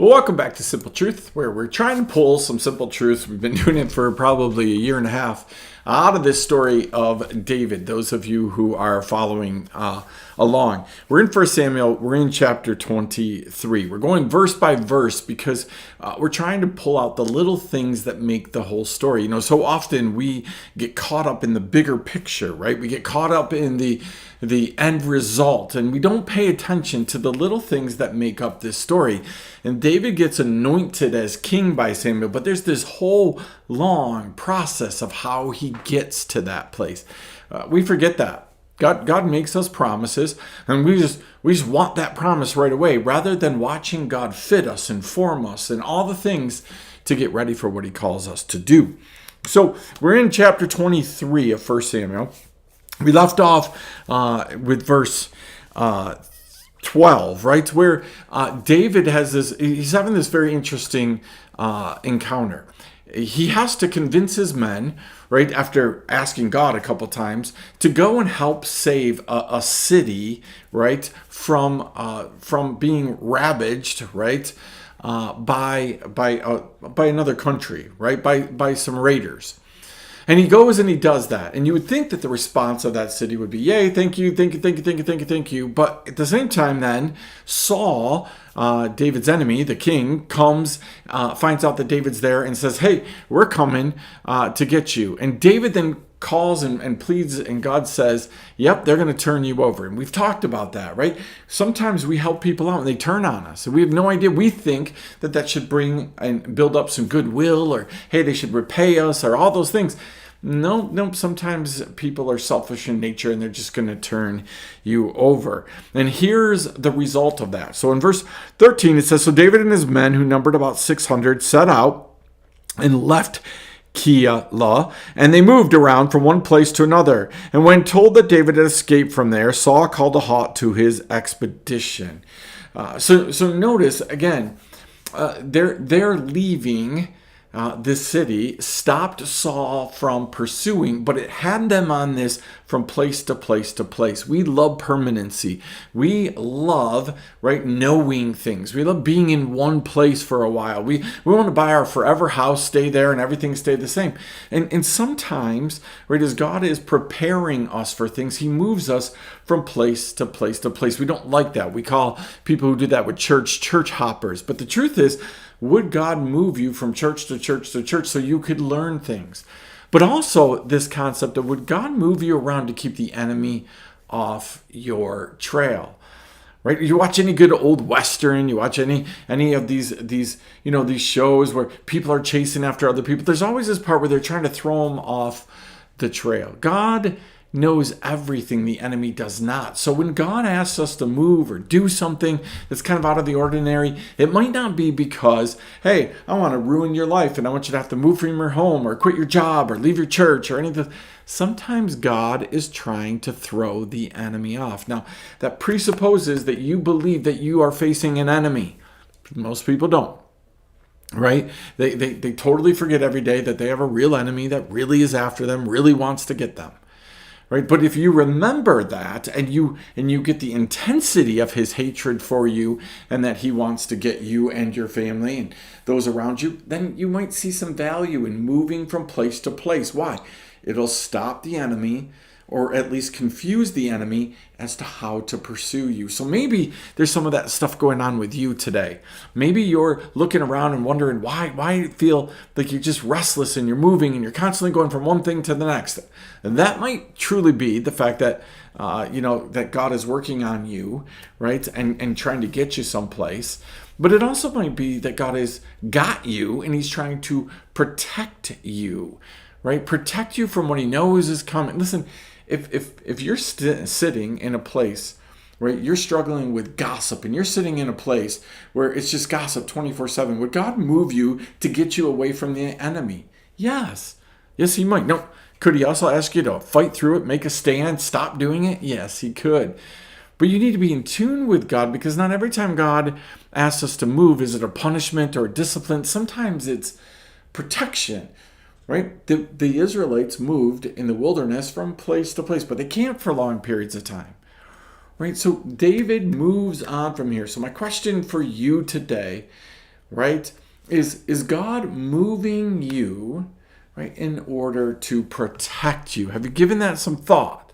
Well, welcome back to Simple Truth, where we're trying to pull some simple truths. We've been doing it for probably a year and a half out of this story of David. Those of you who are following along, we're in 1 Samuel. We're in chapter 23. We're going verse by verse because we're trying to pull out the little things that make the whole story. You know, so often we get caught up in the bigger picture, right? We get caught up in the end result, and we don't pay attention to the little things that make up this story. And David gets anointed as king by Samuel, but there's this whole long process of how he gets to that place. We forget that. God makes us promises, and we just want that promise right away, rather than watching God fit us and form us and all the things to get ready for what he calls us to do. So we're in chapter 23 of 1 Samuel. We left off with verse 12, right? Where David has he's having this very interesting encounter. He has to convince his men, right, after asking God a couple times, to go and help save a city, right, from being ravaged, right, by another country, right, by some raiders. And he goes and he does that. And you would think that the response of that city would be, yay, thank you. But at the same time then, Saul, David's enemy, the king, comes, finds out that David's there and says, hey, we're coming to get you. And David then calls and pleads, and God says, yep, they're going to turn you over. And we've talked about that, right? Sometimes we help people out and they turn on us. And we have no idea. We think that should bring and build up some goodwill, or, hey, they should repay us, or all those things. No, sometimes people are selfish in nature and they're just going to turn you over. And here's the result of that. So in verse 13, it says, so David and his men, who numbered about 600, set out and left Keilah, and they moved around from one place to another. And when told that David had escaped from there, Saul called a halt to his expedition. So notice again, they're leaving this city, stopped Saul from pursuing, but it had them on this from place to place to place. We love permanency. We love, right, knowing things. We love being in one place for a while. We want to buy our forever house, stay there, and everything stay the same. And sometimes, right, as God is preparing us for things, he moves us from place to place to place. We don't like that. We call people who do that with church hoppers. But the truth is, would God move you from church to church to church so you could learn things? But also this concept of, would God move you around to keep the enemy off your trail? Right? You watch any good old Western, you watch any of these shows where people are chasing after other people. There's always this part where they're trying to throw them off the trail. God knows everything the enemy does not. So when God asks us to move or do something that's kind of out of the ordinary, it might not be because, hey, I want to ruin your life and I want you to have to move from your home or quit your job or leave your church or anything. Sometimes God is trying to throw the enemy off. Now, that presupposes that you believe that you are facing an enemy. Most people don't. Right? They totally forget every day that they have a real enemy that really is after them, really wants to get them. Right? But if you remember that and you get the intensity of his hatred for you and that he wants to get you and your family and those around you, then you might see some value in moving from place to place. Why? It'll stop the enemy, or at least confuse the enemy as to how to pursue you. So maybe there's some of that stuff going on with you today. Maybe you're looking around and wondering why you feel like you're just restless and you're moving and you're constantly going from one thing to the next. And that might truly be the fact that that God is working on you, right, and trying to get you someplace. But it also might be that God has got you and he's trying to protect you, right? Protect you from what he knows is coming. Listen, if you're sitting in a place, right, you're struggling with gossip and you're sitting in a place where it's just gossip 24/7, would God move you to get you away from the enemy? Yes, he might. No, could he also ask you to fight through it, make a stand, stop doing it? Yes, he could. But you need to be in tune with God, because not every time God asks us to move is it a punishment or a discipline. Sometimes it's protection. Right? The Israelites moved in the wilderness from place to place, but they camped for long periods of time. Right? So David moves on from here. So my question for you today, right? Is God moving you, right, in order to protect you? Have you given that some thought?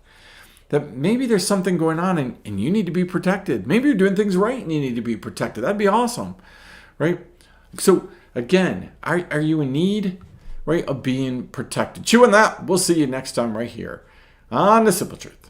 That maybe there's something going on and you need to be protected. Maybe you're doing things right and you need to be protected. That'd be awesome, right? So again, are you in need, right, of being protected? Chew on that. We'll see you next time right here on The Simple Truth.